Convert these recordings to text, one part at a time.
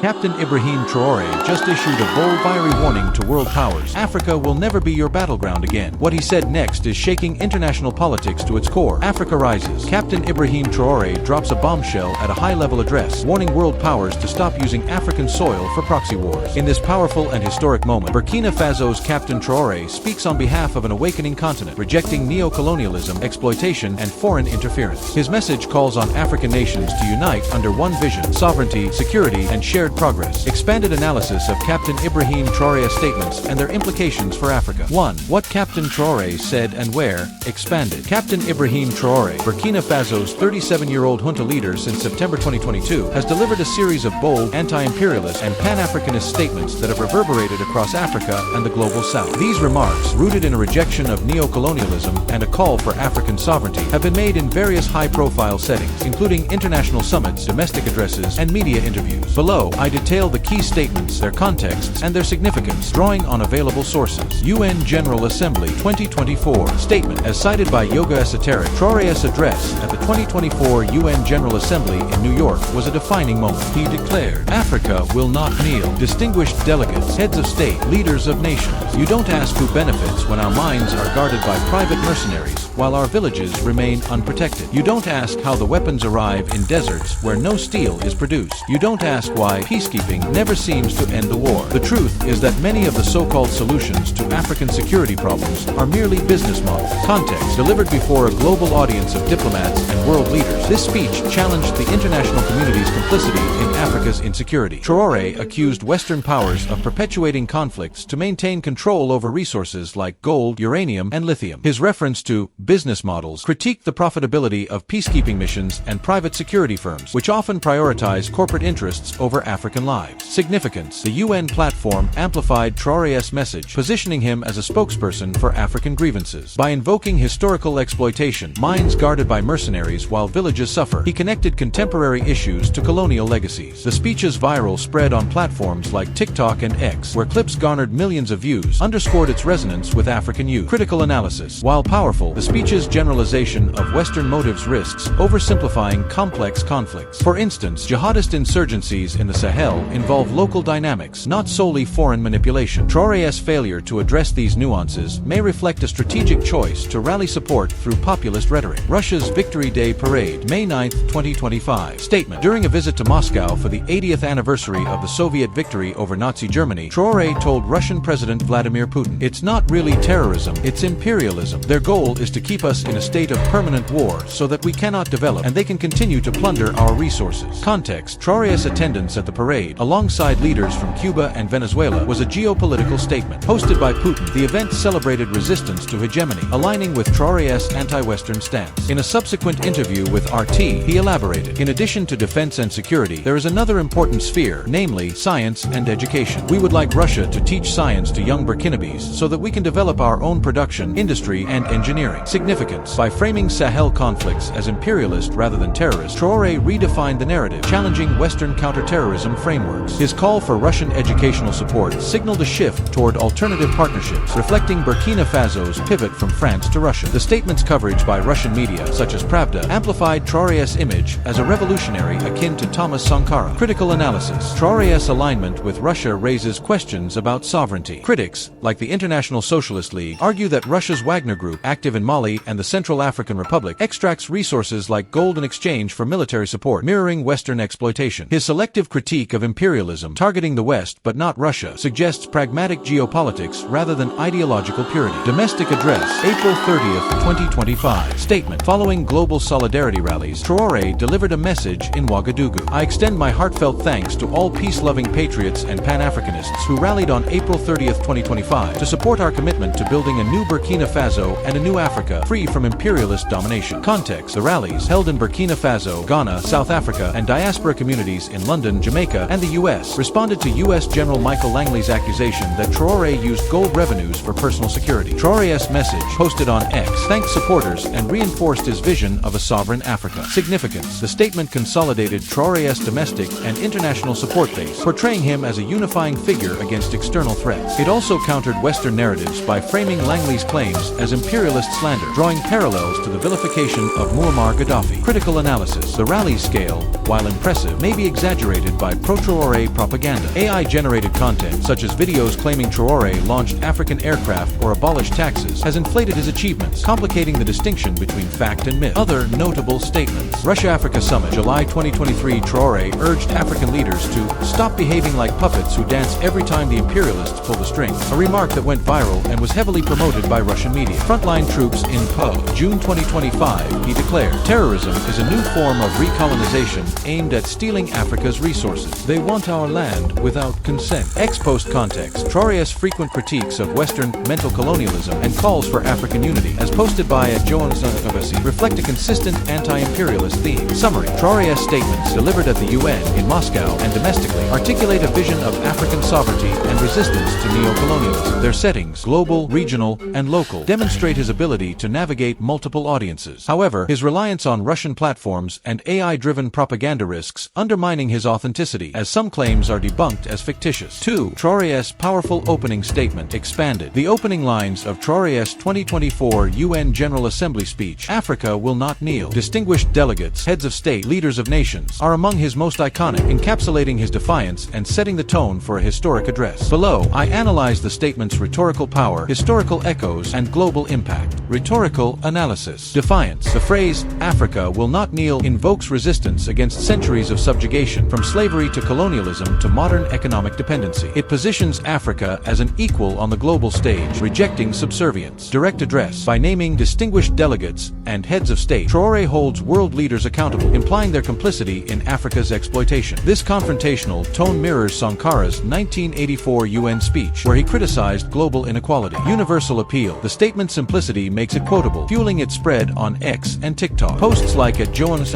Captain Ibrahim Traoré just issued a bold, fiery warning to world powers. Africa will never be your battleground again. What he said next is shaking international politics to its core. Africa rises. Captain Ibrahim Traoré drops a bombshell at a high-level address, warning world powers to stop using African soil for proxy wars. In this powerful and historic moment, Burkina Faso's Captain Traoré speaks on behalf of an awakening continent, rejecting neocolonialism, exploitation, and foreign interference. His message calls on African nations to unite under one vision: sovereignty, security, and shared progress. Expanded analysis of Captain Ibrahim Traoré's statements and their implications for Africa. 1. What Captain Traoré said and where. Expanded. Captain Ibrahim Traoré, Burkina Faso's 37-year-old junta leader since September 2022, has delivered a series of bold, anti-imperialist, and pan-Africanist statements that have reverberated across Africa and the global south. These remarks, rooted in a rejection of neocolonialism and a call for African sovereignty, have been made in various high-profile settings, including international summits, domestic addresses, and media interviews. Below, I detail the key statements, their contexts, and their significance, drawing on available sources. UN General Assembly 2024 Statement. As cited by Yoga Esoteric, Traoré's address at the 2024 UN General Assembly in New York was a defining moment. He declared, "Africa will not kneel. Distinguished delegates, heads of state, leaders of nations, you don't ask who benefits when our mines are guarded by private mercenaries, while our villages remain unprotected. You don't ask how the weapons arrive in deserts where no steel is produced. You don't ask why peacekeeping never seems to end the war. The truth is that many of the so-called solutions to African security problems are merely business models." Context. Delivered before a global audience of diplomats and world leaders, this speech challenged the international community's complicity in Africa's insecurity. Traoré accused Western powers of perpetuating conflicts to maintain control over resources like gold, uranium, and lithium. His reference to business models critiqued the profitability of peacekeeping missions and private security firms, which often prioritize corporate interests over African lives. Significance. The UN platform amplified Traoré's message, positioning him as a spokesperson for African grievances. By invoking historical exploitation, mines guarded by mercenaries while villages suffer, he connected contemporary issues to colonial legacies. The speech's viral spread on platforms like TikTok and X, where clips garnered millions of views, underscored its resonance with African youth. Critical analysis. While powerful, the speech's generalization of Western motives risks oversimplifying complex conflicts. For instance, jihadist insurgencies in the Sahel involve local dynamics, not solely foreign manipulation. Traoré's failure to address these nuances may reflect a strategic choice to rally support through populist rhetoric. Russia's Victory Day Parade, May 9, 2025. Statement. During a visit to Moscow for the 80th anniversary of the Soviet victory over Nazi Germany, Traoré told Russian President Vladimir Putin, "It's not really terrorism, it's imperialism. Their goal is to keep us in a state of permanent war so that we cannot develop and they can continue to plunder our resources." Context. Traoré's attendance at the parade, alongside leaders from Cuba and Venezuela, was a geopolitical statement. Hosted by Putin, the event celebrated resistance to hegemony, aligning with Traoré's anti-Western stance. In a subsequent interview with RT, he elaborated, "In addition to defense and security, there is another important sphere, namely science and education. We would like Russia to teach science to young Burkinabes so that we can develop our own production, industry, and engineering." Significance. By framing Sahel conflicts as imperialist rather than terrorist, Traoré redefined the narrative, challenging Western counterterrorism frameworks. His call for Russian educational support signaled a shift toward alternative partnerships, reflecting Burkina Faso's pivot from France to Russia. The statement's coverage by Russian media, such as Pravda, amplified Traoré's image as a revolutionary akin to Thomas Sankara. Critical analysis. Traoré's alignment with Russia raises questions about sovereignty. Critics, like the International Socialist League, argue that Russia's Wagner Group, active in Mali and the Central African Republic, extracts resources like gold in exchange for military support, mirroring Western exploitation. His selective critique of imperialism, targeting the West but not Russia, suggests pragmatic geopolitics rather than ideological purity. Domestic address, April 30th, 2025. Statement. Following global solidarity rallies, Traoré delivered a message in Ouagadougou. "I extend my heartfelt thanks to all peace-loving patriots and Pan-Africanists who rallied on April 30th, 2025 to support our commitment to building a new Burkina Faso and a new Africa free from imperialist domination." Context. The rallies, held in Burkina Faso, Ghana, South Africa, and diaspora communities in London, Jamaica, and the U.S., responded to U.S. General Michael Langley's accusation that Traoré used gold revenues for personal security. Traoré's message, posted on X, thanked supporters and reinforced his vision of a sovereign Africa. Significance. The statement consolidated Traoré's domestic and international support base, portraying him as a unifying figure against external threats. It also countered Western narratives by framing Langley's claims as imperialist slander, drawing parallels to the vilification of Muammar Gaddafi. Critical analysis. The rally's scale, while impressive, may be exaggerated by pro-Traoré propaganda. AI-generated content, such as videos claiming Traoré launched African aircraft or abolished taxes, has inflated his achievements, complicating the distinction between fact and myth. Other notable statements. Russia-Africa Summit, July 2023. Traoré urged African leaders to stop behaving like puppets who dance every time the imperialists pull the strings, a remark that went viral and was heavily promoted by Russian media. Frontline troops in Po, June 2025, he declared, terrorism is a new form of recolonization aimed at stealing Africa's resources. They want our land without consent. Ex-post context. Traoré's frequent critiques of Western mental colonialism and calls for African unity, as posted by @Joannes reflect a consistent anti-imperialist theme. Summary. Traoré's statements, delivered at the UN, in Moscow, and domestically, articulate a vision of African sovereignty and resistance to neocolonialism. Their settings, global, regional, and local, demonstrate his ability to navigate multiple audiences. However, his reliance on Russian platforms and AI-driven propaganda risks undermining his authenticity, as some claims are debunked as fictitious. 2. Traoré's powerful opening statement, expanded. The opening lines of Traoré's 2024 UN General Assembly speech, Africa will not kneel. Distinguished delegates, heads of state, leaders of nations, are among his most iconic, encapsulating his defiance and setting the tone for a historic address. Below, I analyze the statement's rhetorical power, historical echoes, and global impact. Rhetorical analysis. Defiance. The phrase, Africa will not kneel, invokes resistance against centuries of subjugation, from slavery to colonialism to modern economic dependency. It positions Africa as an equal on the global stage, rejecting subservience. Direct address. By naming distinguished delegates and heads of state, Traoré holds world leaders accountable, implying their complicity in Africa's exploitation. This confrontational tone mirrors Sankara's 1984 UN speech, where he criticized global inequality. Universal appeal. The statement's simplicity makes it quotable, fueling its spread on X and TikTok. Posts like @Joannes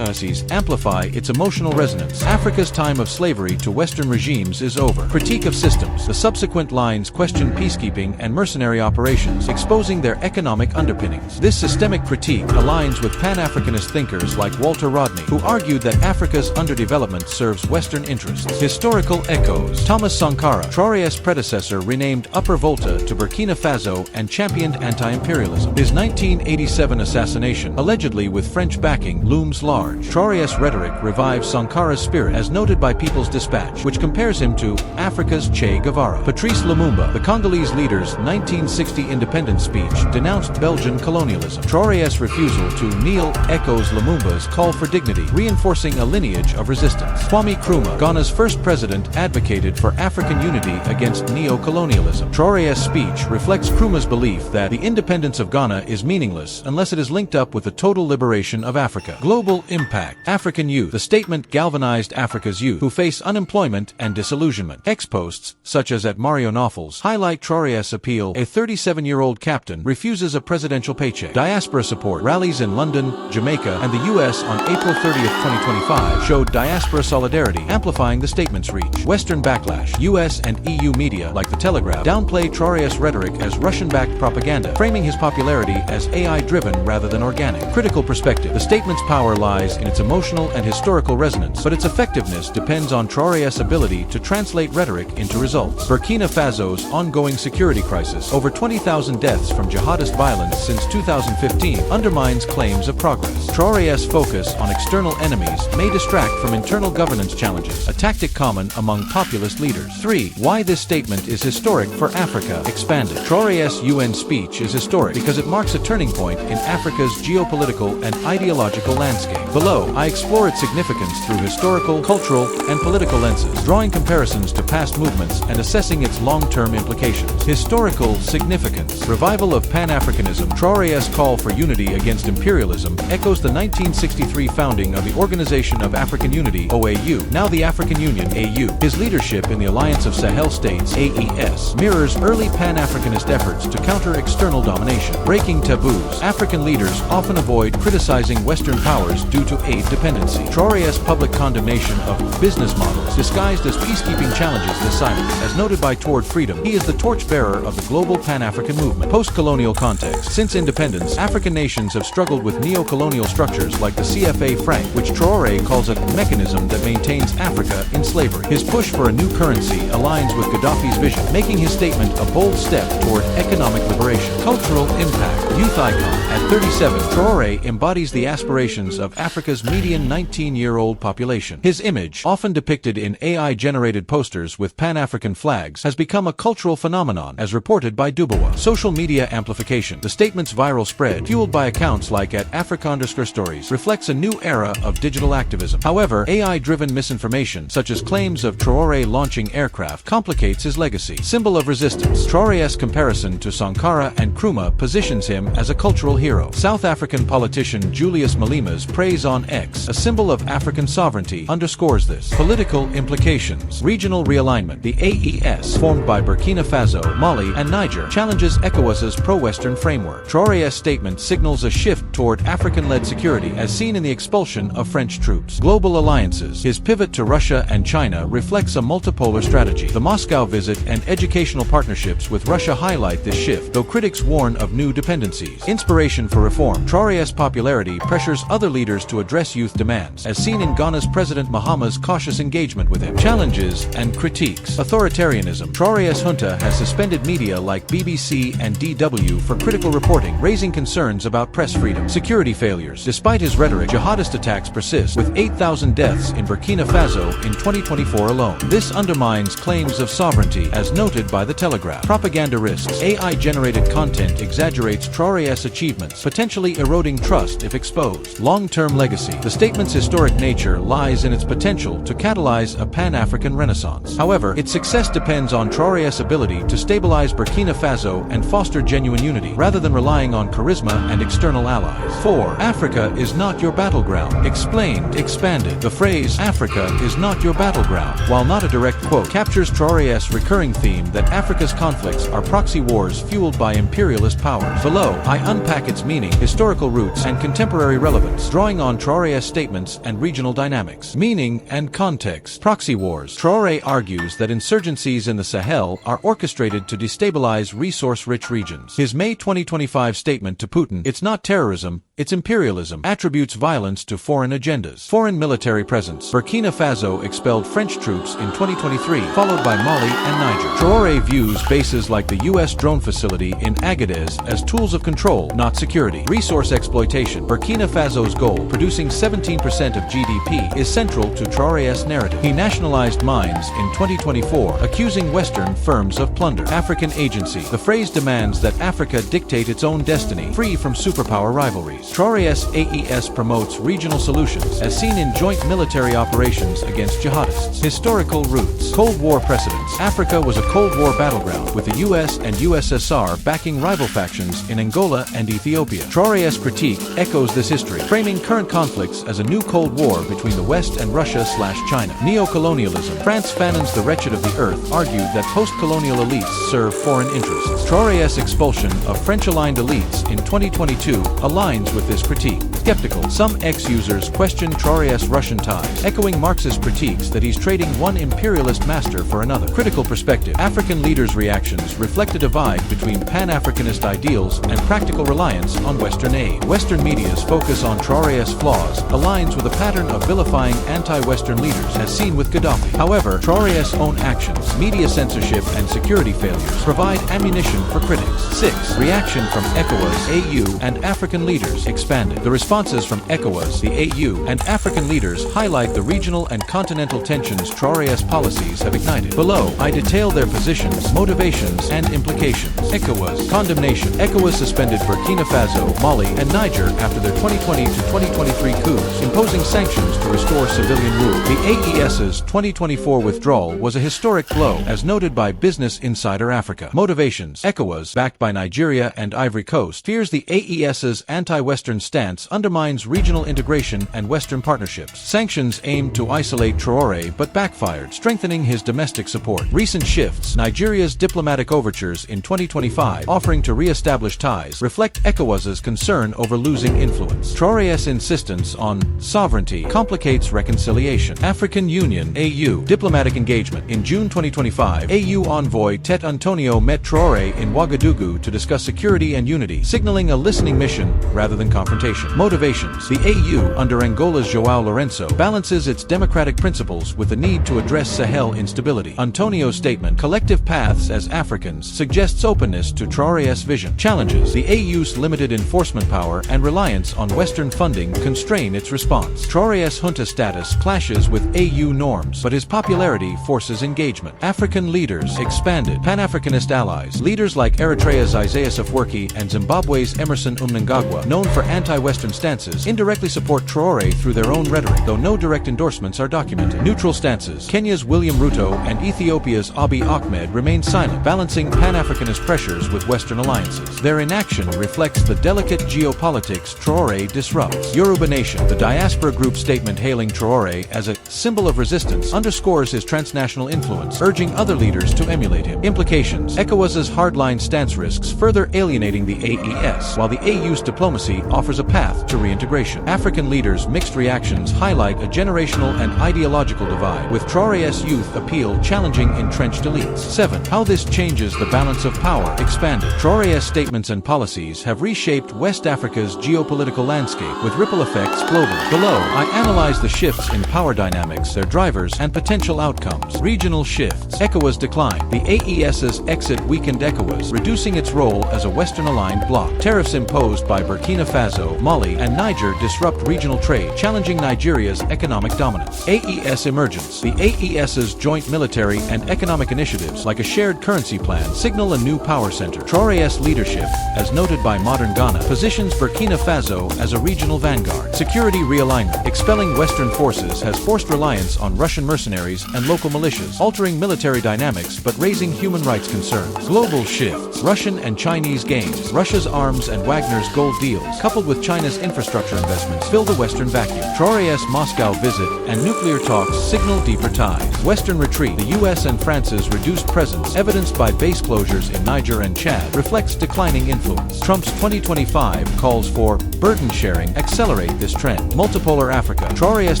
amplify its emotional resonance. Africa's time of slavery to Western regimes is over. Critique of systems. The subsequent lines question peacekeeping and mercenary operations, exposing their economic underpinnings. This systemic critique aligns with Pan-Africanist thinkers like Walter Rodney, who argued that Africa's underdevelopment serves Western interests. Historical echoes. Thomas Sankara, Traoré's predecessor, renamed Upper Volta to Burkina Faso and championed anti-imperialism. His 1987 assassination, allegedly with French backing, looms large. Traoré's rhetoric revives Sankara's spirit, as noted by People's Dispatch, which compares him to Africa's Che Guevara. Patrice Lumumba, the Congolese leader's 1960 independence speech, denounced Belgian colonialism. Traoré's refusal to kneel echoes Lumumba's call for dignity, reinforcing a lineage of resistance. Kwame Nkrumah, Ghana's first president, advocated for African unity against neocolonialism. Traoré's speech reflects Nkrumah's belief that the independence of Ghana is meaningless unless it is linked up with the total liberation of Africa. Global impact. African youth. The statement galvanized Africa's youth, who face unemployment and disillusionment. Ex-posts, such as @Mario Novels, highlight Traoré's appeal. A 37-year-old captain refuses a presidential paycheck. Diaspora support. Rallies in London, Jamaica, and the U.S. on April 30th, 2025 showed diaspora solidarity, amplifying the statement's reach. Western backlash. U.S. and EU media, like The Telegraph, downplay Traoré's rhetoric as Russian-backed propaganda, framing his popularity as AI-driven rather than organic. Critical perspective. The statement's power lies in its emotional and historical resonance, but its effectiveness depends on Traoré's ability to translate rhetoric into results. Burkina Faso's ongoing security crisis, over 20,000 deaths from jihadist violence since 2015, undermines claims of progress. Traoré's focus on external enemies may distract from internal governance challenges, a tactic common among populist leaders. 3. Why this statement is historic for Africa, expanded. Traoré's UN speech is historic because it marks a turning point in Africa's geopolitical and ideological landscape. Below, I explore its significance through historical, cultural, and political lenses, drawing comparisons to past movements and assessing its long-term implications. Historical significance. Revival of Pan-Africanism. Traoré's call for unity against imperialism echoes the 1963 founding of the Organization of African Unity, OAU, now the African Union, AU. His leadership in the Alliance of Sahel States, AES, mirrors early Pan-Africanist efforts to counter external domination. Breaking taboos. African leaders often avoid criticizing Western powers due to aid dependency. Traoré's public condemnation of business models disguised as peacekeeping challenges this silence. As noted by Toward Freedom, he is the torchbearer of the global Pan-African movement. Post-colonial context. Since independence, African nations have struggled with neo-colonial structures like the CFA franc, which Traoré calls a mechanism that maintains Africa in slavery. His push for a new currency aligns with Gaddafi's vision, making his statement a bold step toward economic liberation. Cultural impact. Youth icon. At 37, Traoré embodies the aspirations of Africa's median 19 17-year-old population. His image, often depicted in AI-generated posters with Pan-African flags, has become a cultural phenomenon, as reported by Dubois. Social media amplification. The statement's viral spread, fueled by accounts like @Africa_stories, reflects a new era of digital activism. However, AI-driven misinformation, such as claims of Traoré launching aircraft, complicates his legacy. Symbol of resistance. Traoré's comparison to Sankara and Nkrumah positions him as a cultural hero. South African politician Julius Malima's praise on X, a symbol of African sovereignty, underscores this. Political implications. Regional realignment. The AES, formed by Burkina Faso, Mali, and Niger, challenges ECOWAS's pro-Western framework. Traoré's statement signals a shift toward African-led security, as seen in the expulsion of French troops. Global alliances. His pivot to Russia and China reflects a multipolar strategy. The Moscow visit and educational partnerships with Russia highlight this shift, though critics warn of new dependencies. Inspiration for reform. Traoré's popularity pressures other leaders to address youth demands, as seen in Ghana's President Mahama's cautious engagement with him. Challenges and critiques. Authoritarianism. Traoré's junta has suspended media like BBC and DW for critical reporting, raising concerns about press freedom. Security failures. Despite his rhetoric, jihadist attacks persist, with 8,000 deaths in Burkina Faso in 2024 alone. This undermines claims of sovereignty, as noted by The Telegraph. Propaganda risks. AI-generated content exaggerates Traoré's achievements, potentially eroding trust if exposed. Long-term legacy. The statement's historic nature lies in its potential to catalyze a Pan-African renaissance. However, its success depends on Traoré's ability to stabilize Burkina Faso and foster genuine unity, rather than relying on charisma and external allies. 4. Africa is not your battleground. Explained, expanded. The phrase, Africa is not your battleground, while not a direct quote, captures Traoré's recurring theme that Africa's conflicts are proxy wars fueled by imperialist powers. Below, I unpack its meaning, historical roots, and contemporary relevance, drawing on Traoré's statements and regional dynamics. Meaning and context. Proxy wars. Traoré argues that insurgencies in the Sahel are orchestrated to destabilize resource-rich regions. His May 2025 statement to Putin, "It's not terrorism, it's imperialism," attributes violence to foreign agendas. Foreign military presence. Burkina Faso expelled French troops in 2023, followed by Mali and Niger. Traoré views bases like the U.S. drone facility in Agadez as tools of control, not security. Resource exploitation. Burkina Faso's goal, producing 17% of GDP, is central to Traoré's narrative. He nationalized mines in 2024, accusing Western firms of plunder. African agency. The phrase demands that Africa dictate its own destiny, free from superpower rivalries. Traoré's AES promotes regional solutions, as seen in joint military operations against jihadists. Historical roots. Cold War precedents. Africa was a Cold War battleground, with the US and USSR backing rival factions in Angola and Ethiopia. Traoré's critique echoes this history, framing current conflicts as a new Cold War between the West and Russia/China. Neocolonialism. Frantz Fanon's The Wretched of the Earth argued that post-colonial elites serve foreign interests. Traoré's expulsion of French-aligned elites in 2022 aligns with this critique. Skeptical. Some ex-users question Traoré's Russian ties, echoing Marxist critiques that he's trading one imperialist master for another. Critical perspective. African leaders' reactions reflect a divide between Pan-Africanist ideals and practical reliance on Western aid. Western media's focus on Traoré's flaws aligns with a pattern of vilifying anti-Western leaders, as seen with Gaddafi. However, Traoré's own actions, media censorship, and security failures provide ammunition for critics. 6. Reaction from ECOWAS, AU, and African leaders expanded. The responses from ECOWAS, the AU, and African leaders highlight the regional and continental tensions Traoré's policies have ignited. Below, I detail their positions, motivations, and implications. ECOWAS. Condemnation. ECOWAS suspended Burkina Faso, Mali, and Niger after their 2020 to 2023 coups, imposing sanctions to restore civilian rule. The AES's 2024 withdrawal was a historic blow, as noted by Business Insider Africa. Motivations. ECOWAS, backed by Nigeria and Ivory Coast, fears the AES's anti-Western stance undermines regional integration and Western partnerships. Sanctions aimed to isolate Traoré but backfired, strengthening his domestic support. Recent shifts. Nigeria's diplomatic overtures in 2025, offering to re-establish ties, reflect ECOWAS's concern over losing influence. Traoré's insistence on sovereignty complicates reconciliation. African Union, AU, diplomatic engagement. In June 2025, AU envoy Tet Antonio met Traoré in Ouagadougou to discuss security and unity, signaling a listening mission rather than confrontation. Motivations. The AU, under Angola's João Lourenço, balances its democratic principles with the need to address Sahel instability. Antonio's statement, Collective Paths as Africans, suggests openness to Traoré's vision. Challenges. The AU's limited enforcement power and reliance on Western funding constrain its response. Traoré's junta status clashes with AU norms, but his popularity forces engagement. African leaders expanded. Pan-Africanist allies. Leaders like Eritrea's Isaias Afwerki and Zimbabwe's Emerson Mnangagwa, known for anti-Western stances, indirectly support Traoré through their own rhetoric, though no direct endorsements are documented. Neutral stances. Kenya's William Ruto and Ethiopia's Abiy Ahmed remain silent, balancing Pan-Africanist pressures with Western alliances. Their inaction reflects the delicate geopolitics Traoré disrupts. Yoruba Nation. The diaspora group statement hailing Traoré as a symbol of resistance underscores his transnational influence, urging other leaders to emulate him. Implications. ECOWAS's hardline stance risks further alienating the AES, while the AU's diplomacy offers a path to reintegration. African leaders' mixed reactions highlight a generational and ideological divide, with Traoré's youth appeal challenging entrenched elites. 7. How this changes the balance of power expanded. Traoré's statements and policies have reshaped West Africa's geopolitical landscape, with ripple effects globally. Below, I analyze the shifts in power dynamics, their drivers, and potential outcomes. Regional shifts. ECOWAS decline. The AES's exit weakened ECOWAS, reducing its role as a Western-aligned bloc. Tariffs imposed by Burkina Faso, Mali, and Niger disrupt regional trade, challenging Nigeria's economic dominance. AES emergence. The AES's joint military and economic initiatives, like a shared currency plan, signal a new power center. Traoré's leadership, as noted by Modern Ghana, positions Burkina Faso as a regional vanguard. Security realignment. Expelling Western forces has forced reliance on Russian mercenaries and local militias, altering military dynamics but raising human rights concerns. Global shifts. Russian and Chinese gains. Russia's arms and Wagner's gold deals, coupled with China's infrastructure investments, fill the Western vacuum. Traoré's Moscow visit and nuclear talks signal deeper ties. Western retreat. The US and France's reduced presence, evidenced by base closures in Niger and Chad, reflects declining influence. Trump's 2025 calls for burden sharing accelerate this trend. Multipolar Africa. Traoré's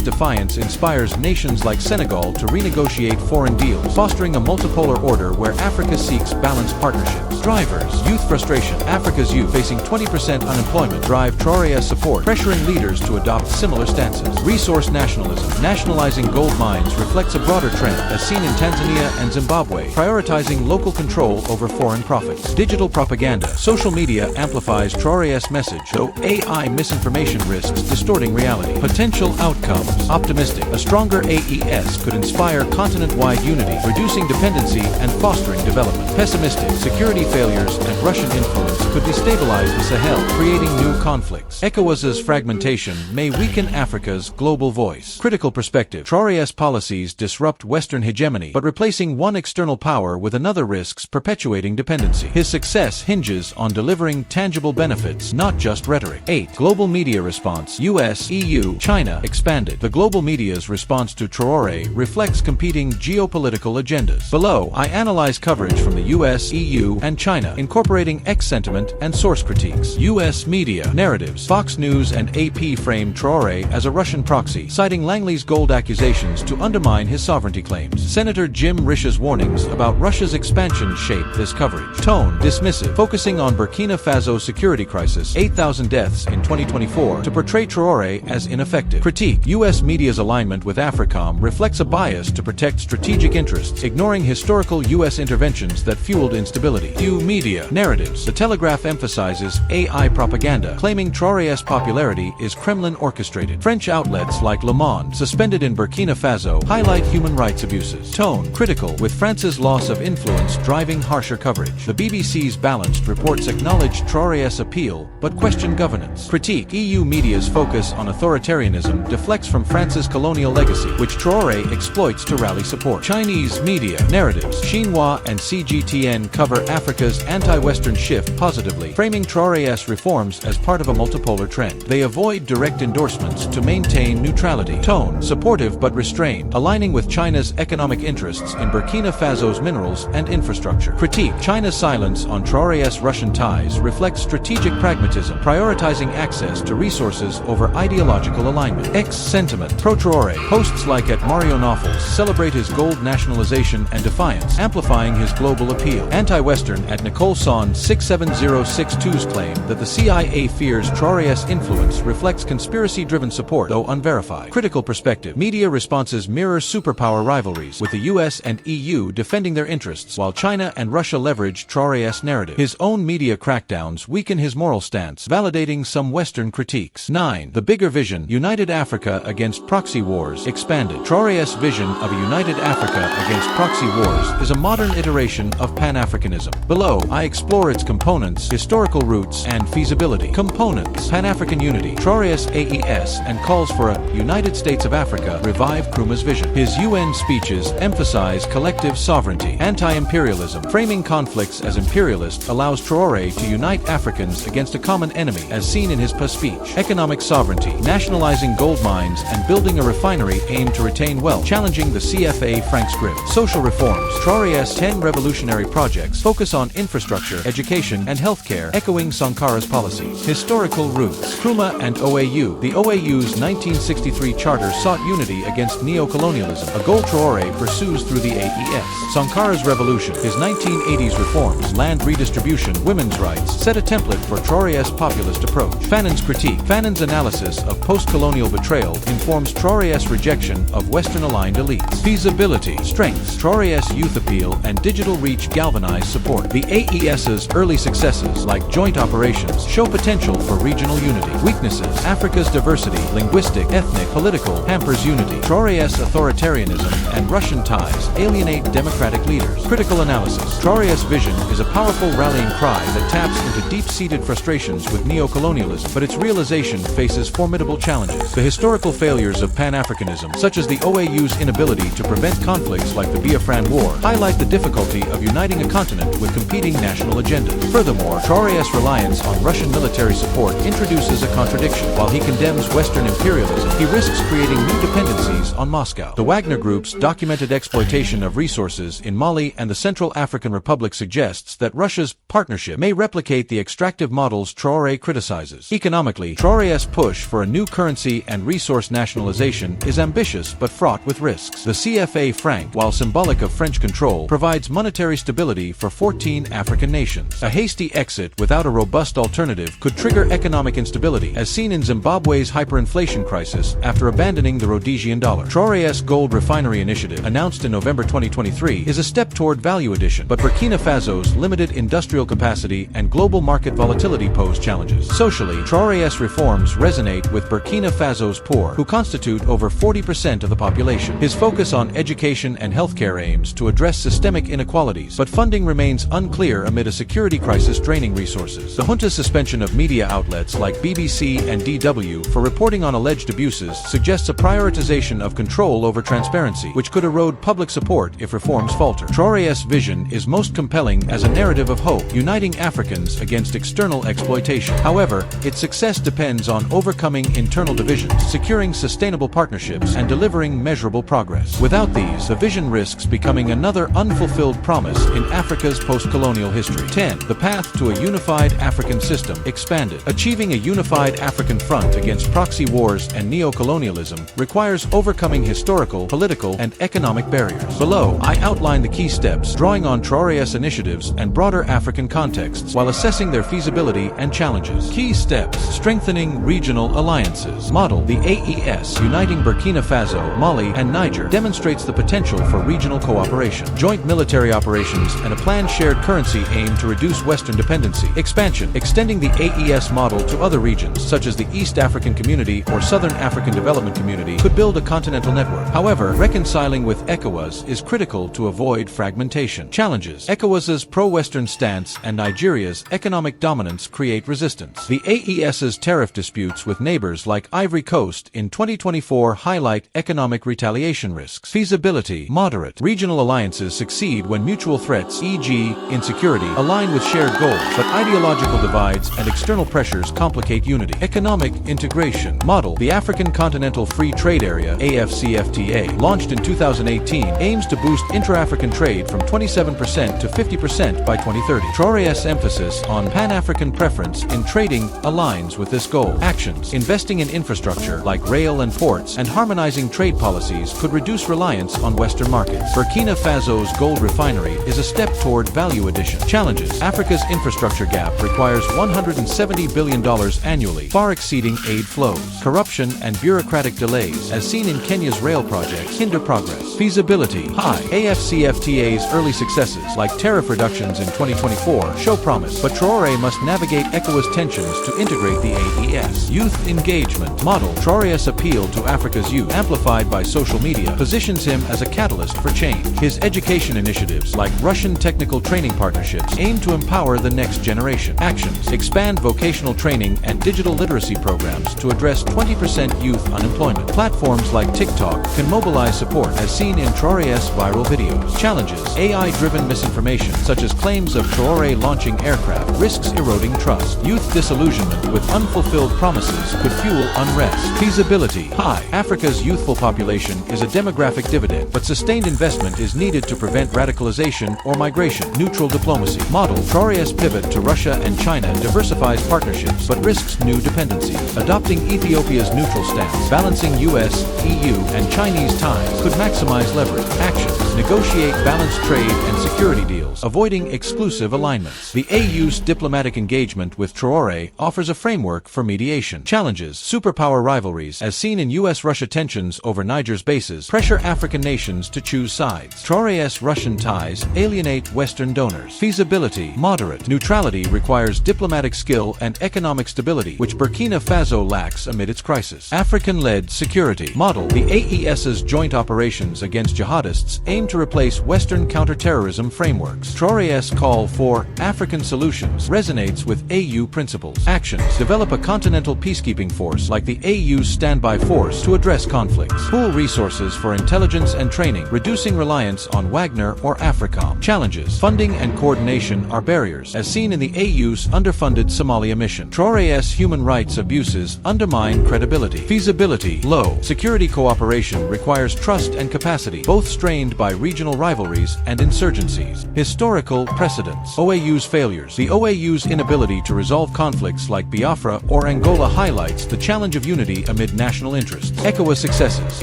defiance inspires nations like Senegal to renegotiate foreign deals, fostering a multipolar order where Africa seeks balanced partnerships. Drivers. Youth frustration. Africa's youth, facing 20% unemployment, drive Traoré's support, pressuring leaders to adopt similar stances. Resource nationalism. Nationalizing gold mines reflects a broader trend, as seen in Tanzania and Zimbabwe, prioritizing local control over foreign profits. Digital propaganda. Social media amplifies Traoré's message, though AI misinformation risks distorting reality. Potential outcomes. Optimistic. A stronger AES could inspire continent-wide unity, reducing dependency and fostering development. Pessimistic. Security failures and Russian influence could destabilize the Sahel, creating new conflicts. ECOWAS's fragmentation may weaken Africa's global voice. Critical perspective. Traoré's policies disrupt Western hegemony, but replacing one external power with another risks perpetuating dependency. His success hinges on delivering tangible benefits, not just rhetoric. 8. Global media response. US, EU, China expanded. The global media's response to Traoré reflects competing geopolitical agendas. Below, I analyze coverage from the US, EU, and China, incorporating sentiment and source critiques. US media narratives. Fox News and AP frame Traoré as a Russian proxy, citing Langley's gold accusations to undermine his sovereignty claims. Senator Jim Rish's warnings about Russia's expansion shape this coverage. Tone dismissive, focusing on Burkina Faso's security crisis, 8,000 deaths in 2024, to portray Traoré as ineffective. Critique. US media's alignment with AFRICOM reflects a bias to protect strategic interests, ignoring historical US interventions that fueled instability. New media narratives. The Telegraph emphasizes AI propaganda, claiming Traoré's popularity is Kremlin-orchestrated. French outlets like Le Monde, suspended in Burkina Faso, highlight human rights abuses. Tone critical, with France's loss of influence driving harsher coverage. The BBC's balanced reports acknowledge Traoré's appeal, but question governance. Critique. EU media's focus on authoritarianism deflects from France's colonial legacy, which Traoré exploits to rally support. Chinese media narratives. Xinhua and CGTN cover Africa's anti-Western shift positively, framing Traoré's reforms as part of a multipolar trend. They avoid direct endorsements to maintain neutrality. Tone supportive but restrained, aligning with China's economic interests in Burkina Faso's minerals and infrastructure. Critique. China's silence on Traoré's Russian ties reflects strategic pragmatism, prioritizing access to resources over ideological alignment. Sentiment. Pro-Traoré. Posts like @MarioNaufels celebrate his gold nationalization and defiance, amplifying his global appeal. Anti-Western @Nicole Son 67062's claim that the CIA many fears Traoré's influence reflects conspiracy-driven support, though unverified. Critical perspective. Media responses mirror superpower rivalries, with the US and EU defending their interests, while China and Russia leverage Traoré's narrative. His own media crackdowns weaken his moral stance, validating some Western critiques. 9. The bigger vision. United Africa against proxy wars expanded. Traoré's vision of a united Africa against proxy wars is a modern iteration of Pan-Africanism. Below, I explore its components, historical roots, and feasibility. Components. Pan-African unity. Traoré's AES and calls for a United States of Africa revive Nkrumah's vision. His UN speeches emphasize collective sovereignty. Anti-imperialism. Framing conflicts as imperialist allows Traoré to unite Africans against a common enemy, as seen in his PA speech. Economic sovereignty. Nationalizing gold mines and building a refinery aimed to retain wealth, challenging the CFA Frank's grip. Social reforms. Traoré's 10 revolutionary projects focus on infrastructure, education, and healthcare, echoing Sankara's policies. Historical roots. Nkrumah and OAU. The OAU's 1963 charter sought unity against neocolonialism, a goal Traoré pursues through the AES. Sankara's revolution. His 1980s reforms, land redistribution, women's rights, set a template for Traoré's populist approach. Fanon's critique. Fanon's analysis of post-colonial betrayal informs Traoré's rejection of Western-aligned elites. Feasibility. Strengths. Traoré's youth appeal and digital reach galvanize support. The AES's early successes, like joint operations, show potential for regional unity. Weaknesses. Africa's diversity, linguistic, ethnic, political, hampers unity. Traoré's authoritarianism and Russian ties alienate democratic leaders. Critical analysis. Traoré's vision is a powerful rallying cry that taps into deep-seated frustrations with neocolonialism, but its realization faces formidable challenges. The historical failures of Pan-Africanism, such as the OAU's inability to prevent conflicts like the Biafran War, highlight the difficulty of uniting a continent with competing national agendas. Furthermore, Traoré's reliance on Russian military support introduces a contradiction. While he condemns Western imperialism, he risks creating new dependencies on Moscow. The Wagner Group's documented exploitation of resources in Mali and the Central African Republic suggests that Russia's partnership may replicate the extractive models Traoré criticizes. Economically, Traoré's push for a new currency and resource nationalization is ambitious but fraught with risks. The CFA franc, while symbolic of French control, provides monetary stability for 14 African nations. A hasty exit without a robust alternative could trigger economic instability, as seen in Zimbabwe's hyperinflation crisis after abandoning the Rhodesian dollar. Traoré's gold refinery initiative, announced in November 2023, is a step toward value addition, but Burkina Faso's limited industrial capacity and global market volatility pose challenges. Socially, Traoré's reforms resonate with Burkina Faso's poor, who constitute over 40% of the population. His focus on education and healthcare aims to address systemic inequalities, but funding remains unclear amid a security crisis draining resources. The junta's suspension of media outlets like BBC and DW for reporting on alleged abuses suggests a prioritization of control over transparency, which could erode public support if reforms falter. Traoré's vision is most compelling as a narrative of hope, uniting Africans against external exploitation. However, its success depends on overcoming internal divisions, securing sustainable partnerships, and delivering measurable progress. Without these, the vision risks becoming another unfulfilled promise in Africa's post-colonial history. 10. The path to a unified African system expanded. Achieving a unified African front against proxy wars and neocolonialism requires overcoming historical, political, and economic barriers. Below, I outline the key steps, drawing on Traoré's initiatives and broader African contexts while assessing their feasibility and challenges. Key steps: strengthening regional alliances. Model: the AES, uniting Burkina Faso, Mali, and Niger, demonstrates the potential for regional cooperation. Joint military operations and a planned shared currency aim to reduce Western dependency. Expansion: extending the AES model to other regions, such as the East African Community or Southern African Development Community, could build a continental network. However, reconciling with ECOWAS is critical to avoid fragmentation. Challenges: ECOWAS's pro-Western stance and Nigeria's economic dominance create resistance. The AES's tariff disputes with neighbors like Ivory Coast in 2024 highlight economic retaliation risks. Feasibility: moderate. Regional alliances succeed when mutual threats, e.g., insecurity, align with shared goals, but ideological divides and external pressures complicate unity. Economic integration. Model: the African Continental Free Trade Area, AFCFTA, launched in 2018, aims to boost intra-African trade from 27% to 50% by 2030. Traoré's emphasis on Pan-African preference in trading aligns with this goal. Actions: investing in infrastructure like rail and ports and harmonizing trade policies could reduce reliance on Western markets. Burkina Faso's gold refinery is a step toward value addition. Challenges: Africa's infrastructure gap requires $160 $70 billion annually, far exceeding aid flows. Corruption and bureaucratic delays, as seen in Kenya's rail projects, hinder progress. Feasibility high. AFCFTA's early successes, like tariff reductions in 2024, show promise, but Traoré must navigate ECOWAS tensions to integrate the AES. Youth engagement model. Traoré's appeal to Africa's youth, amplified by social media, positions him as a catalyst for change. His education initiatives, like Russian technical training partnerships, aim to empower the next generation. Actions: expand vocational training and digital literacy programs to address 20% youth unemployment. Platforms like TikTok can mobilize support, as seen in Traoré's viral videos. Challenges: AI-driven misinformation, such as claims of Traoré launching aircraft, risks eroding trust. Youth disillusionment with unfulfilled promises could fuel unrest. Feasibility high. Africa's youthful population is a demographic dividend, but sustained investment is needed to prevent radicalization or migration. Neutral diplomacy model. Traoré's pivot to Russia and China diversifies partnerships, but risks new dependencies. Adopting Ethiopia's neutral stance, balancing US, EU, and Chinese ties could maximize leverage. Actions: negotiate balanced trade and security deals, avoiding exclusive alignments. The AU's diplomatic engagement with Traoré offers a framework for mediation. Challenges: superpower rivalries, as seen in US-Russia tensions over Niger's bases, pressure African nations to choose sides. Traoré's Russian ties alienate Western donors. Feasibility moderate. Neutrality requires diplomatic skill and economic stability, which Burkina Faso lacks amid its crisis. African-led security model. The AES's joint operations against jihadists aim to replace Western counterterrorism frameworks. Traoré's call for African solutions resonates with AU principles. Actions: develop a continental peacekeeping force like the AU's standby force to address conflicts. Pool resources for intelligence and training, reducing reliance on Wagner or AFRICOM. Challenges: funding and coordination are barriers, as seen in the AU's underfunded Somalia mission. Traoré's human rights abuses undermine credibility. Feasibility low. Security cooperation requires trust and capacity, both strained by regional rivalries and insurgencies. Historical precedents. OAU's failures. The OAU's inability to resolve conflicts like Biafra or Angola highlights the challenge of unity amid national interests. ECOWAS successes.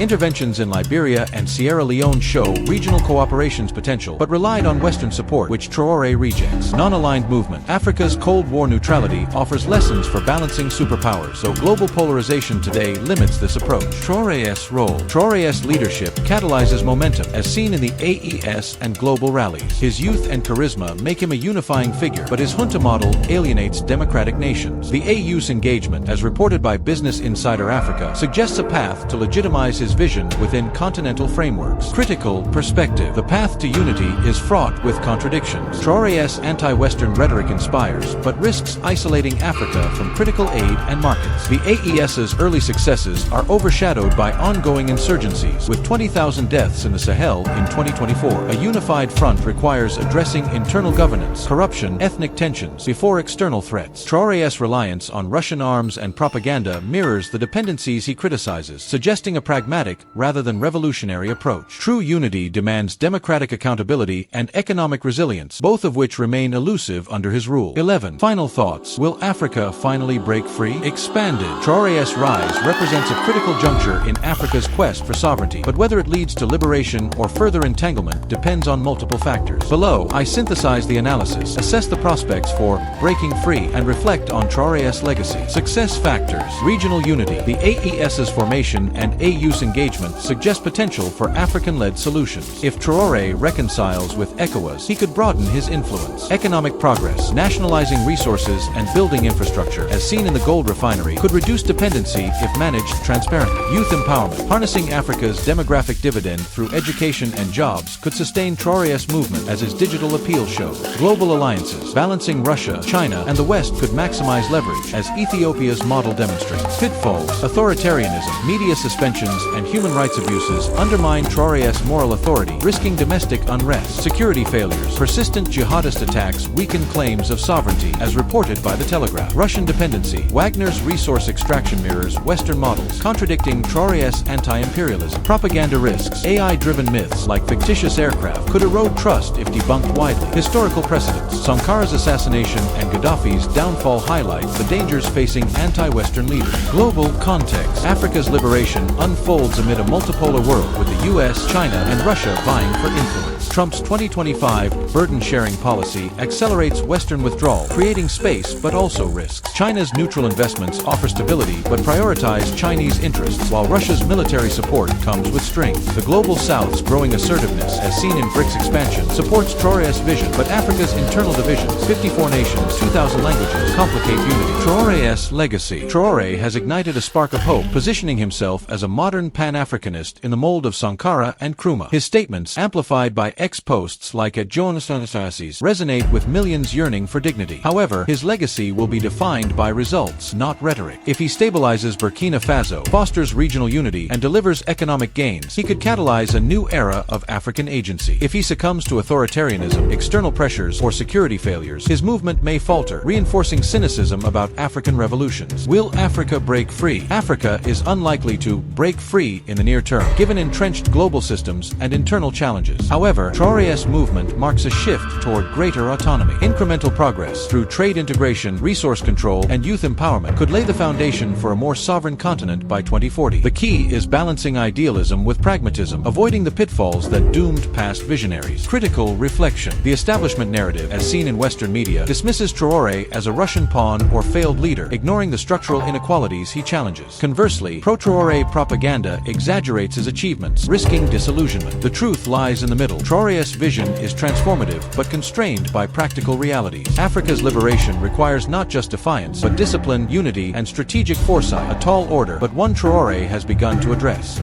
Interventions in Liberia and Sierra Leone show regional cooperation's potential, but relied on Western support, which Traoré rejects. Non-aligned movement. Africa's Cold War neutrality offers lessons for balancing superpowers, though global polarization today limits this approach. Traoré's role. Traoré's leadership catalyzes momentum, as seen in the AES and global rallies. His youth and charisma make him a unifying figure, but his junta model alienates democratic nations. The AU's engagement, as reported by Business Insider Africa, suggests a path to legitimize his vision within continental frameworks. Critical perspective. The path to unity is fraught with contradictions. Traoré's anti-Western rhetoric inspires, but risks isolating Africa from critical aid and markets. The AES's early successes are overshadowed by ongoing insurgencies, with 20,000 deaths in the Sahel in 2024. A unified front requires addressing internal governance, corruption, ethnic tensions, before external threats. Traoré's reliance on Russian arms and propaganda mirrors the dependencies he criticizes, suggesting a pragmatic rather than revolutionary approach. True unity demands democratic accountability and economic resilience, both of which remain elusive under his rule. 11. Final thoughts. Will Africa finally break free? Expanded. Traoré's rise represents a critical juncture in Africa's quest for sovereignty, but whether it leads to liberation or further entanglement depends on multiple factors. Below, I synthesize the analysis, assess the prospects for breaking free, and reflect on Traoré's legacy. Success factors. Regional unity. The AES's formation and AU's engagement suggest potential for African-led solutions. If Traoré reconciles with ECOWAS, he could broaden his influence. Economic progress. Nationalizing resources and building infrastructure, as seen in the gold refinery, could reduce dependency if managed transparently. Youth empowerment. Harnessing Africa's demographic dividend through education and jobs could sustain Traoré's movement, as his digital appeal shows. Global alliances. Balancing Russia, China, and the West could maximize leverage, as Ethiopia's model demonstrates. Pitfalls. Authoritarianism. Media suspensions and human rights abuses undermine Traoré's moral authority, risking domestic unrest. Security failures. Persistent jihadist attacks weaken claims of sovereignty, as reported by The Telegraph. Russian dependency. Wagner's resource extraction mirrors Western models, contradicting Traoré's anti-imperialism. Propaganda risks. AI-driven myths, like fictitious aircraft, could erode trust if debunked widely. Historical precedents. Sankara's assassination and Gaddafi's downfall highlight the dangers facing anti-Western leaders. Global context. Africa's liberation unfolds amid a multipolar world, with the US, China, and Russia vying for influence. Trump's 2025 burden-sharing policy accelerates Western withdrawal, creating space but but also risks. China's neutral investments offer stability but prioritize Chinese interests, while Russia's military support comes with strength. The Global South's growing assertiveness, as seen in BRICS expansion, supports Traoré's vision, but Africa's internal divisions, 54 nations, 2,000 languages, complicate unity. Traoré's legacy. Traoré has ignited a spark of hope, positioning himself as a modern Pan-Africanist in the mold of Sankara and Nkrumah. His statements, amplified by ex-posts like at Jonas resonate with millions yearning for dignity. However, his legacy will be defined by results, not rhetoric. If he stabilizes Burkina Faso, fosters regional unity, and delivers economic gains, he could catalyze a new era of African agency. If he succumbs to authoritarianism, external pressures, or security failures, his movement may falter, reinforcing cynicism about African revolutions. Will Africa break free? Africa is unlikely to break free in the near term, given entrenched global systems and internal challenges. However, Traoré's movement marks a shift toward greater autonomy. Incremental progress through trade integration, resource control, and youth empowerment could lay the foundation for a more sovereign continent by 2040. The key is balancing idealism with pragmatism, avoiding the pitfalls that doomed past visionaries. Critical reflection. The establishment narrative, as seen in Western media, dismisses Traoré as a Russian pawn or failed leader, ignoring the structural inequalities he challenges. Conversely, pro-Traoré propaganda exaggerates his achievements, risking disillusionment. The truth lies in the middle. Traoré's vision is transformative, but constrained by practical realities. Africa's liberation requires not just defiance, but discipline, unity, and strategic foresight, a tall order, but one Traoré has begun to address.